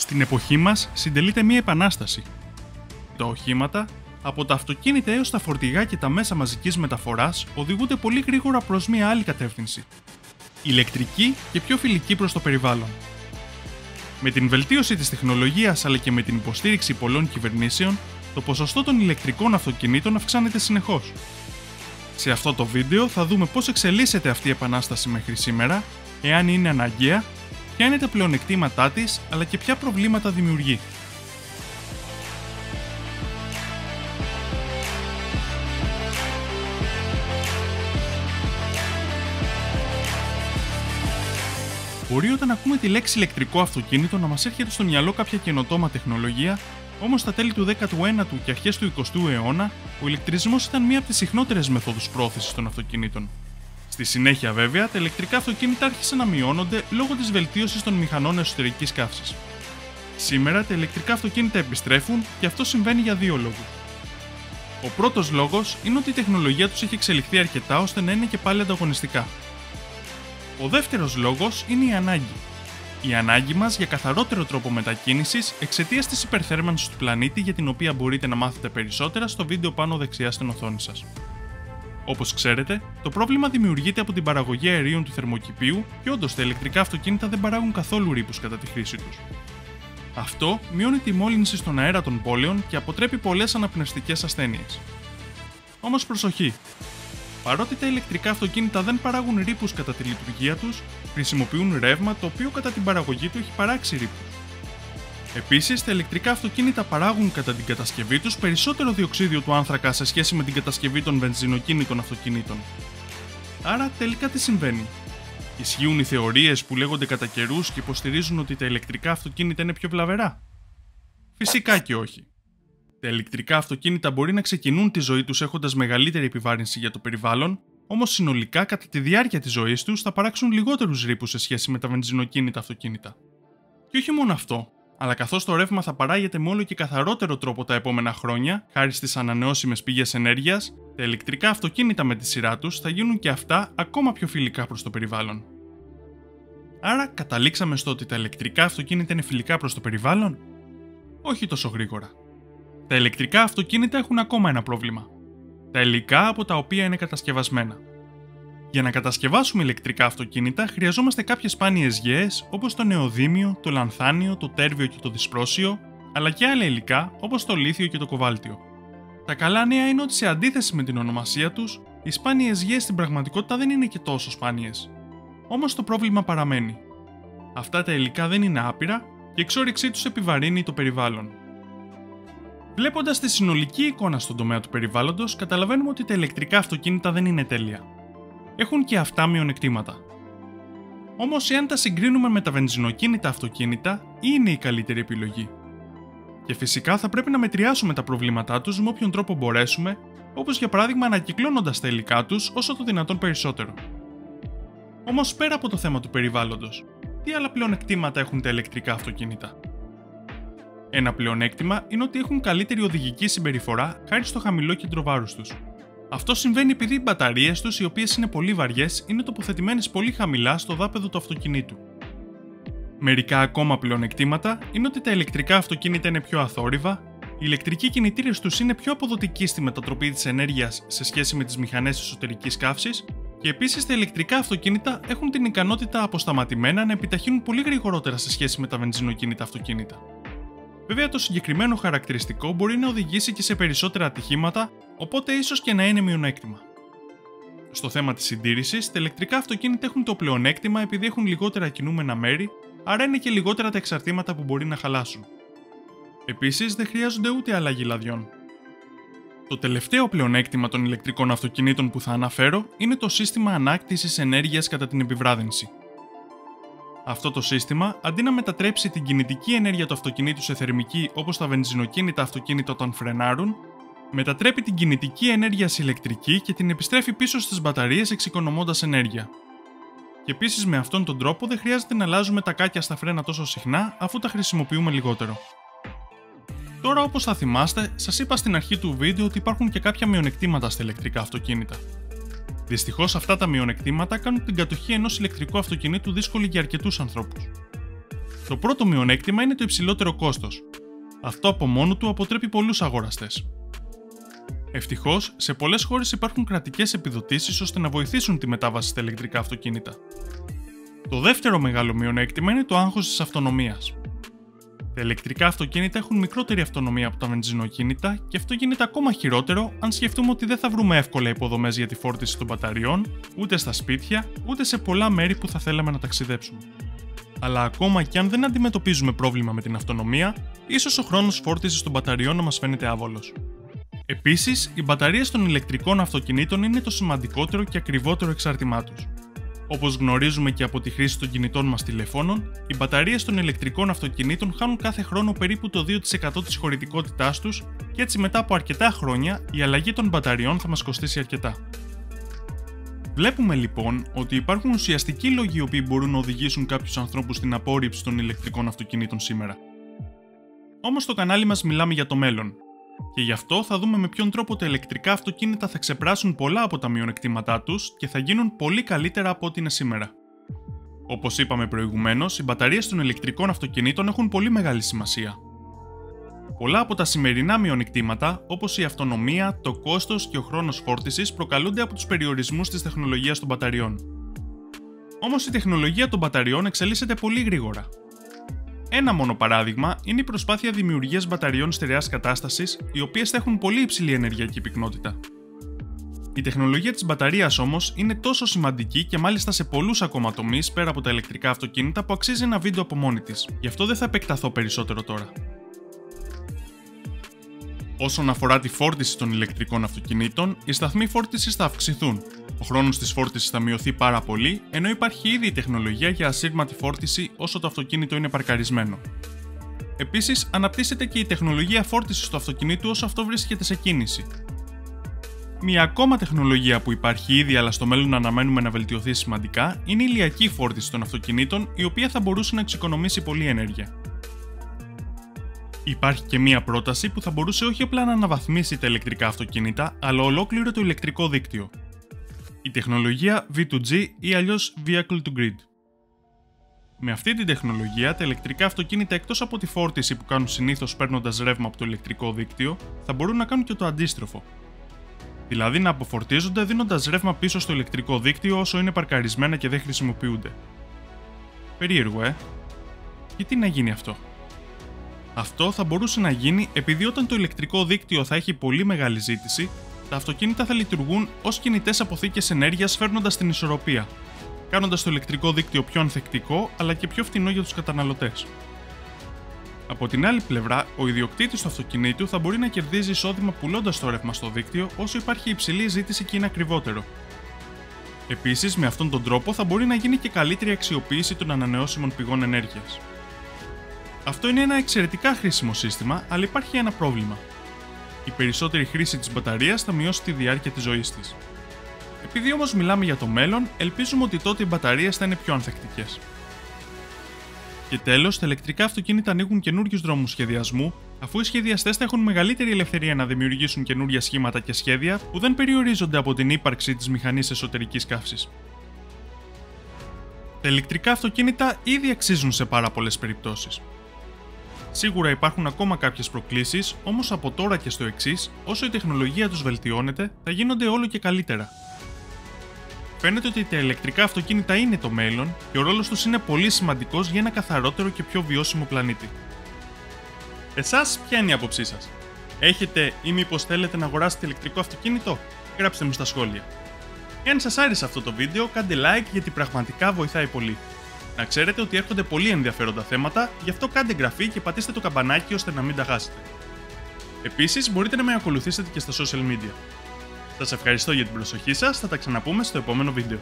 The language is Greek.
Στην εποχή μας συντελείται μία επανάσταση. Τα οχήματα, από τα αυτοκίνητα έως τα φορτηγά και τα μέσα μαζικής μεταφοράς, οδηγούνται πολύ γρήγορα προς μία άλλη κατεύθυνση. Ηλεκτρική και πιο φιλική προς το περιβάλλον. Με την βελτίωση της τεχνολογίας αλλά και με την υποστήριξη πολλών κυβερνήσεων, το ποσοστό των ηλεκτρικών αυτοκινήτων αυξάνεται συνεχώς. Σε αυτό το βίντεο θα δούμε πώς εξελίσσεται αυτή η επανάσταση μέχρι σήμερα, εάν είναι αναγκαία, ποια είναι τα πλεονεκτήματά της, αλλά και ποια προβλήματα δημιουργεί. Μπορεί όταν ακούμε τη λέξη ηλεκτρικό αυτοκίνητο να μας έρχεται στο μυαλό κάποια καινοτόμα τεχνολογία, όμως στα τέλη του 19ου και αρχές του 20ου αιώνα, ο ηλεκτρισμός ήταν μία από τις συχνότερες μεθόδους πρόθεσης των αυτοκινήτων. Στη συνέχεια, βέβαια, τα ηλεκτρικά αυτοκίνητα άρχισαν να μειώνονται λόγω της βελτίωσης των μηχανών εσωτερικής καύσης. Σήμερα, τα ηλεκτρικά αυτοκίνητα επιστρέφουν και αυτό συμβαίνει για δύο λόγους. Ο πρώτος λόγος είναι ότι η τεχνολογία τους έχει εξελιχθεί αρκετά ώστε να είναι και πάλι ανταγωνιστικά. Ο δεύτερος λόγος είναι η ανάγκη. Η ανάγκη μας για καθαρότερο τρόπο μετακίνησης εξαιτίας της υπερθέρμανσης του πλανήτη, για την οποία μπορείτε να μάθετε περισσότερα στο βίντεο πάνω δεξιά στην οθόνη σας. Όπως ξέρετε, το πρόβλημα δημιουργείται από την παραγωγή αερίων του θερμοκηπίου και όντως τα ηλεκτρικά αυτοκίνητα δεν παράγουν καθόλου ρήπους κατά τη χρήση τους. Αυτό μειώνει τη μόλυνση στον αέρα των πόλεων και αποτρέπει πολλές αναπνευστικές ασθένειες. Όμως προσοχή! Παρότι τα ηλεκτρικά αυτοκίνητα δεν παράγουν ρήπους κατά τη λειτουργία τους, χρησιμοποιούν ρεύμα το οποίο κατά την παραγωγή του έχει παράξει ρήπους. Επίσης, τα ηλεκτρικά αυτοκίνητα παράγουν κατά την κατασκευή τους περισσότερο διοξείδιο του άνθρακα σε σχέση με την κατασκευή των βενζινοκίνητων αυτοκινήτων. Άρα, τελικά τι συμβαίνει? Ισχύουν οι θεωρίες που λέγονται κατά καιρούς και υποστηρίζουν ότι τα ηλεκτρικά αυτοκίνητα είναι πιο βλαβερά? Φυσικά και όχι. Τα ηλεκτρικά αυτοκίνητα μπορεί να ξεκινούν τη ζωή τους έχοντας μεγαλύτερη επιβάρυνση για το περιβάλλον, όμως συνολικά κατά τη διάρκεια της ζωής τους θα παράξουν λιγότερους ρήπους σε σχέση με τα βενζινοκίνητα αυτοκίνητα. Και όχι μόνο αυτό, αλλά καθώς το ρεύμα θα παράγεται με όλο και καθαρότερο τρόπο τα επόμενα χρόνια, χάρη στις ανανεώσιμες πηγές ενέργειας, τα ηλεκτρικά αυτοκίνητα με τη σειρά τους θα γίνουν και αυτά ακόμα πιο φιλικά προς το περιβάλλον. Άρα, καταλήξαμε στο ότι τα ηλεκτρικά αυτοκίνητα είναι φιλικά προς το περιβάλλον? Όχι τόσο γρήγορα. Τα ηλεκτρικά αυτοκίνητα έχουν ακόμα ένα πρόβλημα. Τα υλικά από τα οποία είναι κατασκευασμένα. Για να κατασκευάσουμε ηλεκτρικά αυτοκίνητα χρειαζόμαστε κάποιες σπάνιες γέες όπως το νεοδίμιο, το λανθάνιο, το τέρβιο και το δυσπρόσιο, αλλά και άλλα υλικά όπως το λίθιο και το κοβάλτιο. Τα καλά νέα είναι ότι σε αντίθεση με την ονομασία τους, οι σπάνιες γέες στην πραγματικότητα δεν είναι και τόσο σπάνιες. Όμως το πρόβλημα παραμένει. Αυτά τα υλικά δεν είναι άπειρα και η εξόρυξή τους επιβαρύνει το περιβάλλον. Βλέποντας τη συνολική εικόνα στον τομέα του περιβάλλοντος, καταλαβαίνουμε ότι τα ηλεκτρικά αυτοκίνητα δεν είναι τέλεια. Έχουν και αυτά μειονεκτήματα. Όμως, εάν τα συγκρίνουμε με τα βενζινοκίνητα αυτοκίνητα, είναι η καλύτερη επιλογή. Και φυσικά θα πρέπει να μετριάσουμε τα προβλήματά τους με όποιον τρόπο μπορέσουμε, όπως για παράδειγμα ανακυκλώνοντας τα υλικά τους όσο το δυνατόν περισσότερο. Όμως, πέρα από το θέμα του περιβάλλοντος, τι άλλα πλεονεκτήματα έχουν τα ηλεκτρικά αυτοκίνητα? Ένα πλεονέκτημα είναι ότι έχουν καλύτερη οδηγική συμπεριφορά χάρη στο χαμηλό κέντρο βάρους τους. Αυτό συμβαίνει επειδή οι μπαταρίες τους, οι οποίες είναι πολύ βαριές, είναι τοποθετημένες πολύ χαμηλά στο δάπεδο του αυτοκινήτου. Μερικά ακόμα πλεονεκτήματα είναι ότι τα ηλεκτρικά αυτοκίνητα είναι πιο αθόρυβα, οι ηλεκτρικοί κινητήρες τους είναι πιο αποδοτικοί στη μετατροπή της ενέργειας σε σχέση με τις μηχανές εσωτερικής καύσης και επίσης τα ηλεκτρικά αυτοκίνητα έχουν την ικανότητα αποσταματημένα να επιταχύνουν πολύ γρηγορότερα σε σχέση με τα βενζινοκίνητα αυτοκίνητα. Βέβαια, το συγκεκριμένο χαρακτηριστικό μπορεί να οδηγήσει και σε περισσότερα ατυχήματα, οπότε ίσως και να είναι μειονέκτημα. Στο θέμα της συντήρησης, τα ηλεκτρικά αυτοκίνητα έχουν το πλεονέκτημα επειδή έχουν λιγότερα κινούμενα μέρη, άρα είναι και λιγότερα τα εξαρτήματα που μπορεί να χαλάσουν. Επίσης, δεν χρειάζονται ούτε αλλαγή λαδιών. Το τελευταίο πλεονέκτημα των ηλεκτρικών αυτοκινήτων που θα αναφέρω είναι το σύστημα ανάκτησης ενέργειας κατά την επιβράδυνση. Αυτό το σύστημα, αντί να μετατρέψει την κινητική ενέργεια του αυτοκινήτου σε θερμική όπως τα βενζινοκίνητα αυτοκίνητα όταν φρενάρουν, μετατρέπει την κινητική ενέργεια σε ηλεκτρική και την επιστρέφει πίσω στις μπαταρίες εξοικονομώντας ενέργεια. Και επίσης με αυτόν τον τρόπο δεν χρειάζεται να αλλάζουμε τα κάκια στα φρένα τόσο συχνά αφού τα χρησιμοποιούμε λιγότερο. Τώρα, όπως θα θυμάστε, σας είπα στην αρχή του βίντεο ότι υπάρχουν και κάποια μειονεκτήματα στα ηλεκτρικά αυτοκίνητα. Δυστυχώς αυτά τα μειονεκτήματα κάνουν την κατοχή ενός ηλεκτρικού αυτοκινήτου δύσκολη για αρκετούς ανθρώπους. Το πρώτο μειονέκτημα είναι το υψηλότερο κόστος. Αυτό από μόνο του αποτρέπει πολλούς αγοραστές. Ευτυχώς, σε πολλές χώρες υπάρχουν κρατικές επιδοτήσεις ώστε να βοηθήσουν τη μετάβαση στα ηλεκτρικά αυτοκίνητα. Το δεύτερο μεγάλο μειονέκτημα είναι το άγχος της αυτονομίας. Τα ηλεκτρικά αυτοκίνητα έχουν μικρότερη αυτονομία από τα βενζινοκίνητα και αυτό γίνεται ακόμα χειρότερο αν σκεφτούμε ότι δεν θα βρούμε εύκολα υποδομές για τη φόρτιση των μπαταριών, ούτε στα σπίτια, ούτε σε πολλά μέρη που θα θέλαμε να ταξιδέψουμε. Αλλά ακόμα και αν δεν αντιμετωπίζουμε πρόβλημα με την αυτονομία, ίσως ο χρόνος φόρτισης των μπαταριών να μας φαίνεται άβολος. Επίσης, οι μπαταρίες των ηλεκτρικών αυτοκινήτων είναι το σημαντικότερο και ακριβότερο εξάρτημά τους. Όπως γνωρίζουμε και από τη χρήση των κινητών μας τηλεφώνων, οι μπαταρίες των ηλεκτρικών αυτοκινήτων χάνουν κάθε χρόνο περίπου το 2% της χωρητικότητάς τους και έτσι μετά από αρκετά χρόνια η αλλαγή των μπαταριών θα μας κοστίσει αρκετά. Βλέπουμε λοιπόν ότι υπάρχουν ουσιαστικοί λόγοι οι οποίοι μπορούν να οδηγήσουν κάποιους ανθρώπους στην απόρριψη των ηλεκτρικών αυτοκινήτων σήμερα. Όμως στο κανάλι μας μιλάμε για το μέλλον. Και γι' αυτό θα δούμε με ποιον τρόπο τα ηλεκτρικά αυτοκίνητα θα ξεπεράσουν πολλά από τα μειονεκτήματά τους και θα γίνουν πολύ καλύτερα από ό,τι είναι σήμερα. Όπως είπαμε προηγουμένως, οι μπαταρίες των ηλεκτρικών αυτοκινήτων έχουν πολύ μεγάλη σημασία. Πολλά από τα σημερινά μειονεκτήματα, όπως η αυτονομία, το κόστος και ο χρόνος φόρτισης, προκαλούνται από τους περιορισμούς της τεχνολογίας των μπαταριών. Όμως η τεχνολογία των μπαταριών εξελίσσεται πολύ γρήγορα. Ένα μόνο παράδειγμα είναι η προσπάθεια δημιουργίας μπαταριών στερεάς κατάστασης, οι οποίες θα έχουν πολύ υψηλή ενεργειακή πυκνότητα. Η τεχνολογία της μπαταρίας όμως είναι τόσο σημαντική και μάλιστα σε πολλούς ακόμα τομείς πέρα από τα ηλεκτρικά αυτοκίνητα που αξίζει ένα βίντεο από μόνη της, γι' αυτό δεν θα επεκταθώ περισσότερο τώρα. Όσον αφορά τη φόρτιση των ηλεκτρικών αυτοκινήτων, οι σταθμοί φόρτισης θα αυξηθούν. Ο χρόνος της φόρτισης θα μειωθεί πάρα πολύ, ενώ υπάρχει ήδη η τεχνολογία για ασύρματη φόρτιση όσο το αυτοκίνητο είναι παρκαρισμένο. Επίσης, αναπτύσσεται και η τεχνολογία φόρτισης του αυτοκινήτου όσο αυτό βρίσκεται σε κίνηση. Μια ακόμα τεχνολογία που υπάρχει ήδη αλλά στο μέλλον αναμένουμε να βελτιωθεί σημαντικά είναι η ηλιακή φόρτιση των αυτοκινήτων, η οποία θα μπορούσε να εξοικονομήσει πολλή ενέργεια. Υπάρχει και μία πρόταση που θα μπορούσε όχι απλά να αναβαθμίσει τα ηλεκτρικά αυτοκίνητα, αλλά ολόκληρο το ηλεκτρικό δίκτυο. Η τεχνολογία V2G ή αλλιώς Vehicle to Grid. Με αυτή την τεχνολογία, τα ηλεκτρικά αυτοκίνητα εκτός από τη φόρτιση που κάνουν συνήθως παίρνοντας ρεύμα από το ηλεκτρικό δίκτυο, θα μπορούν να κάνουν και το αντίστροφο. Δηλαδή να αποφορτίζονται δίνοντας ρεύμα πίσω στο ηλεκτρικό δίκτυο όσο είναι παρκαρισμένα και δεν χρησιμοποιούνται. Περίεργο, Γιατί να γίνει αυτό? Αυτό θα μπορούσε να γίνει επειδή όταν το ηλεκτρικό δίκτυο θα έχει πολύ μεγάλη ζήτηση, τα αυτοκίνητα θα λειτουργούν ως κινητές αποθήκες ενέργειας φέρνοντας την ισορροπία, κάνοντας το ηλεκτρικό δίκτυο πιο ανθεκτικό αλλά και πιο φτηνό για τους καταναλωτές. Από την άλλη πλευρά, ο ιδιοκτήτης του αυτοκινήτου θα μπορεί να κερδίζει εισόδημα πουλώντας το ρεύμα στο δίκτυο όσο υπάρχει υψηλή ζήτηση και είναι ακριβότερο. Επίσης, με αυτόν τον τρόπο θα μπορεί να γίνει και καλύτερη αξιοποίηση των ανανεώσιμων πηγών ενέργειας. Αυτό είναι ένα εξαιρετικά χρήσιμο σύστημα, αλλά υπάρχει ένα πρόβλημα. Η περισσότερη χρήση της μπαταρίας θα μειώσει τη διάρκεια της ζωής της. Επειδή όμως μιλάμε για το μέλλον, ελπίζουμε ότι τότε οι μπαταρίες θα είναι πιο ανθεκτικές. Και τέλος, τα ηλεκτρικά αυτοκίνητα ανοίγουν καινούριους δρόμους σχεδιασμού, αφού οι σχεδιαστές θα έχουν μεγαλύτερη ελευθερία να δημιουργήσουν καινούρια σχήματα και σχέδια που δεν περιορίζονται από την ύπαρξη της μηχανής εσωτερικής καύσης. Τα ηλεκτρικά αυτοκίνητα ήδη αξίζουν σε πάρα πολλές περιπτώσεις. Σίγουρα υπάρχουν ακόμα κάποιες προκλήσεις, όμως από τώρα και στο εξής, όσο η τεχνολογία τους βελτιώνεται, θα γίνονται όλο και καλύτερα. Φαίνεται ότι τα ηλεκτρικά αυτοκίνητα είναι το μέλλον και ο ρόλος τους είναι πολύ σημαντικός για ένα καθαρότερο και πιο βιώσιμο πλανήτη. Εσάς, ποια είναι η άποψή σας? Έχετε ή μήπως θέλετε να αγοράσετε ηλεκτρικό αυτοκίνητο? Γράψτε μου στα σχόλια. Εάν σας άρεσε αυτό το βίντεο, κάντε like γιατί πραγματικά βοηθάει πολύ. Να ξέρετε ότι έρχονται πολύ ενδιαφέροντα θέματα, γι' αυτό κάντε εγγραφή και πατήστε το καμπανάκι ώστε να μην τα χάσετε. Επίσης, μπορείτε να με ακολουθήσετε και στα social media. Σας ευχαριστώ για την προσοχή σας, θα τα ξαναπούμε στο επόμενο βίντεο.